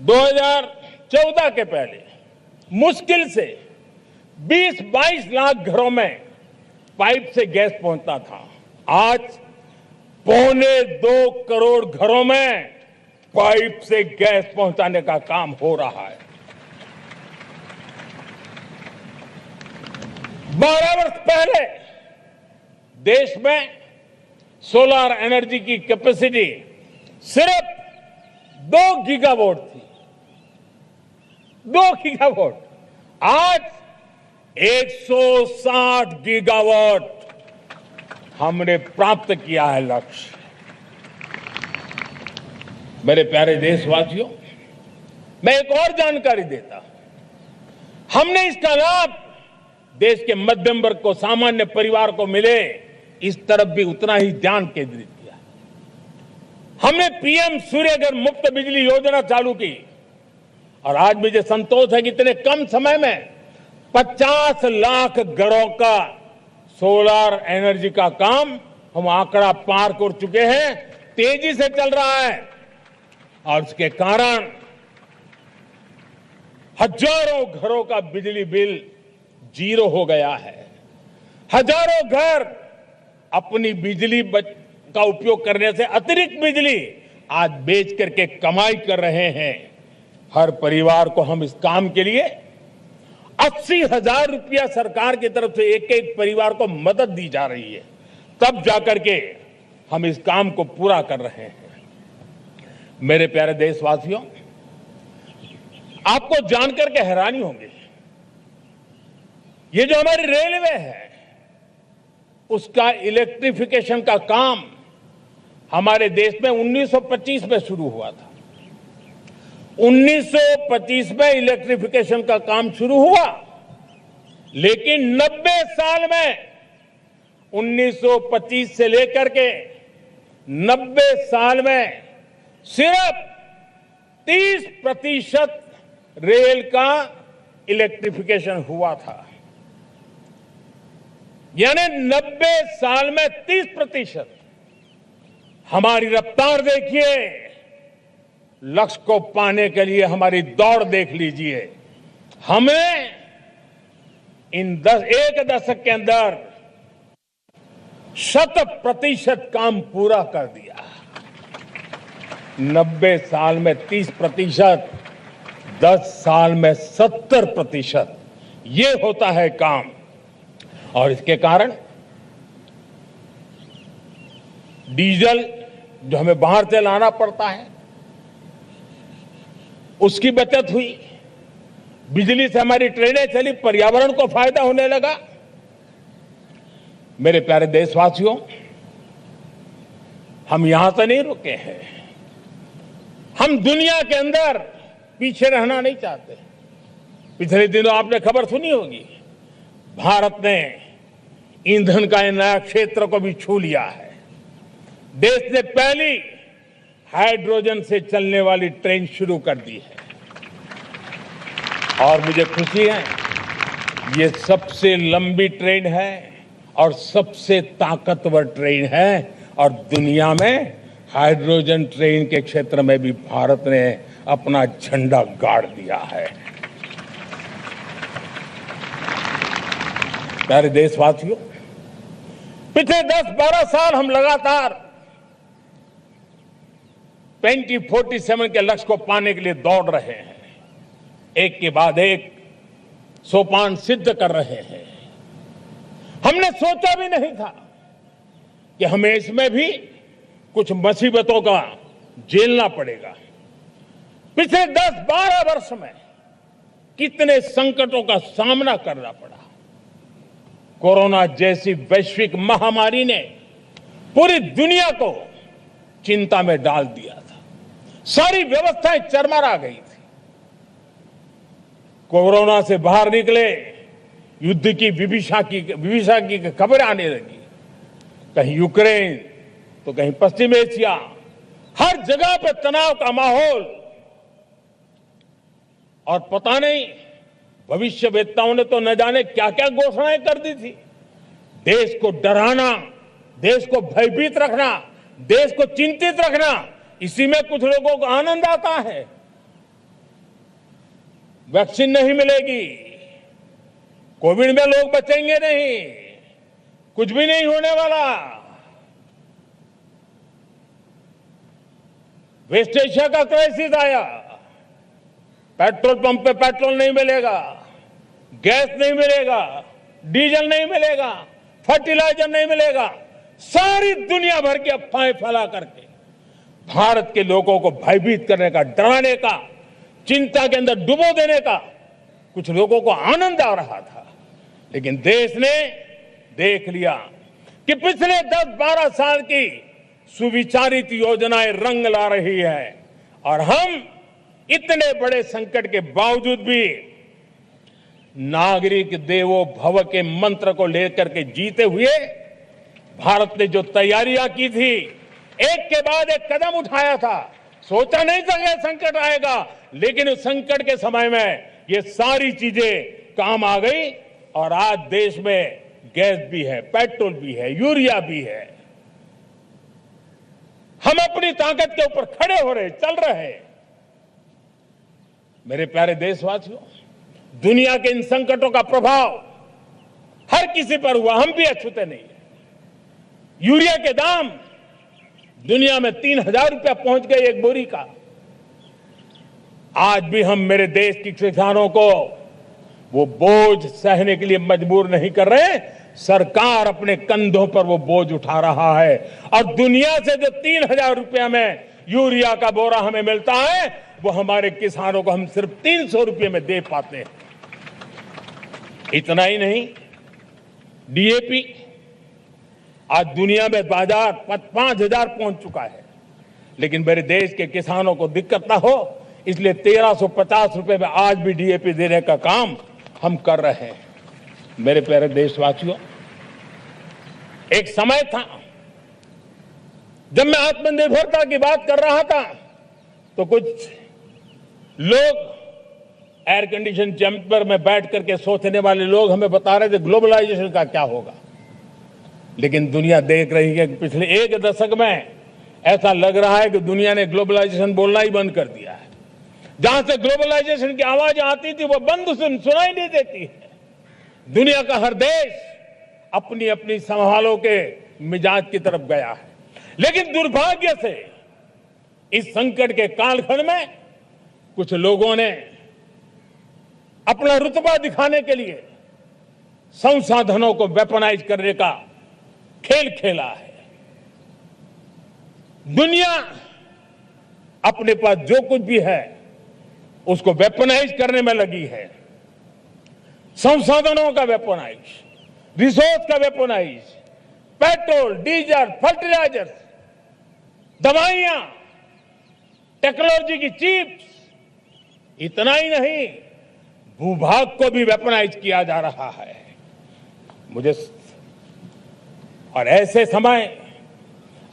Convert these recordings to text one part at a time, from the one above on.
2014 के पहले मुश्किल से 20-22 लाख घरों में पाइप से गैस पहुंचता था। आज 1.25 करोड़ घरों में पाइप से गैस पहुंचाने का काम हो रहा है। 12 वर्ष पहले देश में सोलर एनर्जी की कैपेसिटी सिर्फ 2 गीगावाट थी। 2 गीगावाट, आज 160 गीगावाट हमने प्राप्त किया है लक्ष्य। मेरे प्यारे देशवासियों, मैं एक और जानकारी देता हूं। हमने इसका लाभ देश के मध्यम वर्ग को, सामान्य परिवार को मिले, इस तरफ भी उतना ही ध्यान केंद्रित किया। हमने पीएम सूर्यघर मुफ्त बिजली योजना चालू की और आज मुझे संतोष है कि इतने कम समय में 50 लाख घरों का सोलर एनर्जी का काम हम आंकड़ा पार कर चुके हैं। तेजी से चल रहा है और इसके कारण हजारों घरों का बिजली बिल 0 हो गया है। हजारों घर अपनी बिजली का उपयोग करने से अतिरिक्त बिजली आज बेच करके कमाई कर रहे हैं। हर परिवार को हम इस काम के लिए 80,000 रुपया सरकार की तरफ से एक एक परिवार को मदद दी जा रही है। तब जाकर के हम इस काम को पूरा कर रहे हैं। मेरे प्यारे देशवासियों, आपको जानकर के हैरानी होगी, ये जो हमारी रेलवे है उसका इलेक्ट्रिफिकेशन का काम हमारे देश में 1925 में शुरू हुआ था। 1925 में इलेक्ट्रिफिकेशन का काम शुरू हुआ, लेकिन 90 साल में 1925 से लेकर के 90 साल में सिर्फ 30% रेल का इलेक्ट्रिफिकेशन हुआ था। यानी 90 साल में 30%। हमारी रफ्तार देखिए, लक्ष्य को पाने के लिए हमारी दौड़ देख लीजिए। हमने एक दशक के अंदर 100% काम पूरा कर दिया। 90 साल में 30%, 10 साल में 70%, ये होता है काम। और इसके कारण डीजल जो हमें बाहर से लाना पड़ता है उसकी बचत हुई, बिजली से हमारी ट्रेनें चली, पर्यावरण को फायदा होने लगा। मेरे प्यारे देशवासियों, हम यहां से नहीं रुके हैं। हम दुनिया के अंदर पीछे रहना नहीं चाहते। पिछले दिनों आपने खबर सुनी होगी, भारत ने ईंधन का नया क्षेत्र को भी छू लिया है। देश ने पहली हाइड्रोजन से चलने वाली ट्रेन शुरू कर दी है और मुझे खुशी है, ये सबसे लंबी ट्रेन है और सबसे ताकतवर ट्रेन है और दुनिया में हाइड्रोजन ट्रेन के क्षेत्र में भी भारत ने अपना झंडा गाड़ दिया है। प्यारे देशवासियों, पिछले 10-12 साल हम लगातार 2047 के लक्ष्य को पाने के लिए दौड़ रहे हैं। एक के बाद एक सोपान सिद्ध कर रहे हैं। हमने सोचा भी नहीं था कि हमें इसमें भी कुछ मुसीबतों का झेलना पड़ेगा। पिछले 10-12 वर्ष में कितने संकटों का सामना करना पड़ा। कोरोना जैसी वैश्विक महामारी ने पूरी दुनिया को चिंता में डाल दिया था। सारी व्यवस्थाएं चरमरा गई थी। कोरोना से बाहर निकले, युद्ध की विभीषा की खबरें आने लगी। कहीं यूक्रेन तो कहीं पश्चिम एशिया, हर जगह पर तनाव का माहौल। और पता नहीं भविष्यवेत्ताओं ने तो न जाने क्या क्या घोषणाएं कर दी थी। देश को डराना, देश को भयभीत रखना, देश को चिंतित रखना, इसी में कुछ लोगों को आनंद आता है। वैक्सीन नहीं मिलेगी, कोविड में लोग बचेंगे नहीं, कुछ भी नहीं होने वाला। वेस्ट एशिया का क्राइसिस आया, पेट्रोल पंप पे पेट्रोल नहीं मिलेगा, गैस नहीं मिलेगा, डीजल नहीं मिलेगा, फर्टिलाइजर नहीं मिलेगा। सारी दुनिया भर की अफवाहें फैला करके भारत के लोगों को भयभीत करने का, डराने का, चिंता के अंदर डुबो देने का कुछ लोगों को आनंद आ रहा था। लेकिन देश ने देख लिया कि पिछले 10-12 साल की सुविचारित योजनाएं रंग ला रही है और हम इतने बड़े संकट के बावजूद भी नागरिक देवो भव के मंत्र को लेकर के जीते हुए भारत ने जो तैयारियां की थी, एक के बाद एक कदम उठाया था। सोचा नहीं था कि संकट आएगा, लेकिन उस संकट के समय में ये सारी चीजें काम आ गई और आज देश में गैस भी है, पेट्रोल भी है, यूरिया भी है। हम अपनी ताकत के ऊपर खड़े हो रहे, चल रहे। मेरे प्यारे देशवासियों, दुनिया के इन संकटों का प्रभाव हर किसी पर हुआ, हम भी अछूते नहीं है। यूरिया के दाम दुनिया में 3,000 रुपया पहुंच गए एक बोरी का। आज भी हम मेरे देश के किसानों को वो बोझ सहने के लिए मजबूर नहीं कर रहे। सरकार अपने कंधों पर वो बोझ उठा रहा है और दुनिया से जो 3,000 रुपया में यूरिया का बोरा हमें मिलता है, वो हमारे किसानों को हम सिर्फ 300 रुपये में दे पाते हैं। इतना ही नहीं, डीएपी आज दुनिया में बाजार 5,000 पहुंच चुका है, लेकिन मेरे देश के किसानों को दिक्कत ना हो इसलिए 1,350 रुपए में आज भी डीएपी देने का काम हम कर रहे हैं। मेरे प्यारे देशवासियों, एक समय था जब मैं आत्मनिर्भरता की बात कर रहा था तो कुछ लोग एयर कंडीशन चैम्बर में बैठ करके सोचने वाले लोग हमें बता रहे थे ग्लोबलाइजेशन का क्या होगा। लेकिन दुनिया देख रही है कि पिछले एक दशक में ऐसा लग रहा है कि दुनिया ने ग्लोबलाइजेशन बोलना ही बंद कर दिया है। जहां से ग्लोबलाइजेशन की आवाज आती थी वो बंद सुनाई नहीं देती है। दुनिया का हर देश अपनी अपनी संभालों के मिजाज की तरफ गया है। लेकिन दुर्भाग्य से इस संकट के कालखंड में कुछ लोगों ने अपना रुतबा दिखाने के लिए संसाधनों को वेपनाइज करने का खेल खेला है। दुनिया अपने पास जो कुछ भी है उसको वेपनाइज करने में लगी है। संसाधनों का वेपनाइज, रिसोर्स का वेपनाइज, पेट्रोल, डीजल, फर्टिलाइजर, दवाइयां, टेक्नोलॉजी की चिप्स, इतना ही नहीं भूभाग को भी वेपनाइज किया जा रहा है। और ऐसे समय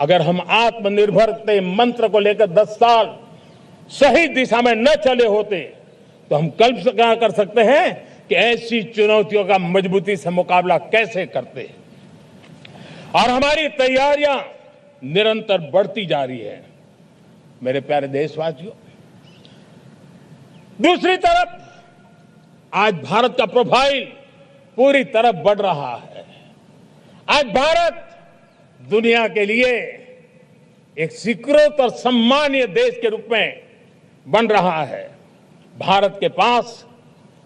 अगर हम आत्मनिर्भरता मंत्र को लेकर 10 साल सही दिशा में न चले होते तो हम कल्पना कर सकते हैं कि ऐसी चुनौतियों का मजबूती से मुकाबला कैसे करते हैं। और हमारी तैयारियां निरंतर बढ़ती जा रही है। मेरे प्यारे देशवासियों, दूसरी तरफ आज भारत का प्रोफाइल पूरी तरफ बढ़ रहा है। आज भारत दुनिया के लिए एक स्वीकृत और सम्मानीय देश के रूप में बन रहा है। भारत के पास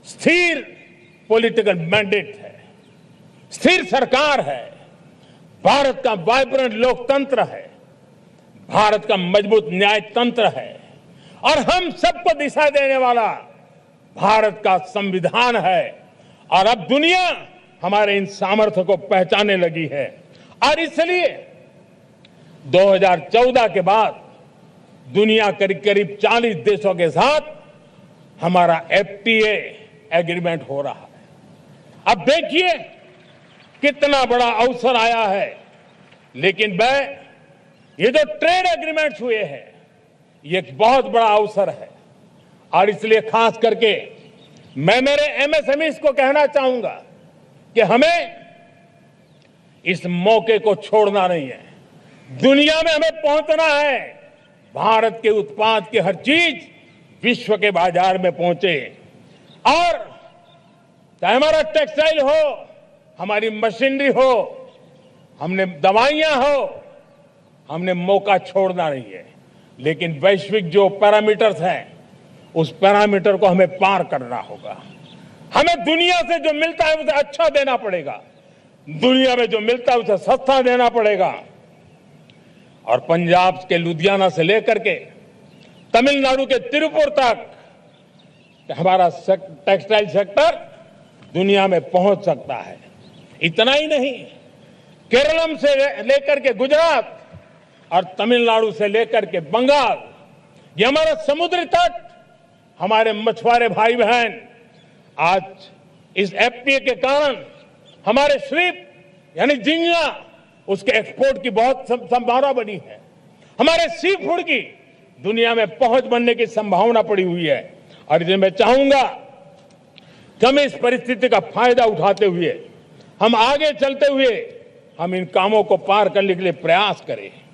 स्थिर पॉलिटिकल मैंडेट है, स्थिर सरकार है, भारत का वाइब्रेंट लोकतंत्र है, भारत का मजबूत न्याय तंत्र है और हम सबको दिशा देने वाला भारत का संविधान है। और अब दुनिया हमारे इन सामर्थ्य को पहचानने लगी है और इसलिए 2014 के बाद दुनिया करीब 40 देशों के साथ हमारा एफटीए एग्रीमेंट हो रहा है। अब देखिए कितना बड़ा अवसर आया है। लेकिन ये जो ट्रेड एग्रीमेंट्स हुए हैं ये एक बहुत बड़ा अवसर है और इसलिए खास करके मैं मेरे एमएसएमईज को कहना चाहूंगा कि हमें इस मौके को छोड़ना नहीं है। दुनिया में हमें पहुंचना है। भारत के उत्पाद की हर चीज विश्व के बाजार में पहुंचे। और चाहे हमारा टेक्सटाइल हो, हमारी मशीनरी हो, हमने दवाइयां हो, हमने मौका छोड़ना नहीं है। लेकिन वैश्विक जो पैरामीटर्स हैं, उस पैरामीटर को हमें पार करना होगा। हमें दुनिया से जो मिलता है उसे अच्छा देना पड़ेगा, दुनिया में जो मिलता है उसे सस्ता देना पड़ेगा। और पंजाब के लुधियाना से लेकर के तमिलनाडु के तिरुपुर तक हमारा टेक्सटाइल सेक्टर दुनिया में पहुंच सकता है। इतना ही नहीं, केरलम से लेकर के गुजरात और तमिलनाडु से लेकर के बंगाल, ये हमारा समुद्री तट, हमारे मछुआरे भाई बहन आज इस एफपीए के कारण हमारे श्रिप यानी झींगा, उसके एक्सपोर्ट की बहुत संभावना बनी है। हमारे सी फूड की दुनिया में पहुंच बनने की संभावना पड़ी हुई है। और इसलिए मैं चाहूंगा कि हम इस परिस्थिति का फायदा उठाते हुए, हम आगे चलते हुए, हम इन कामों को पार करने के लिए प्रयास करें।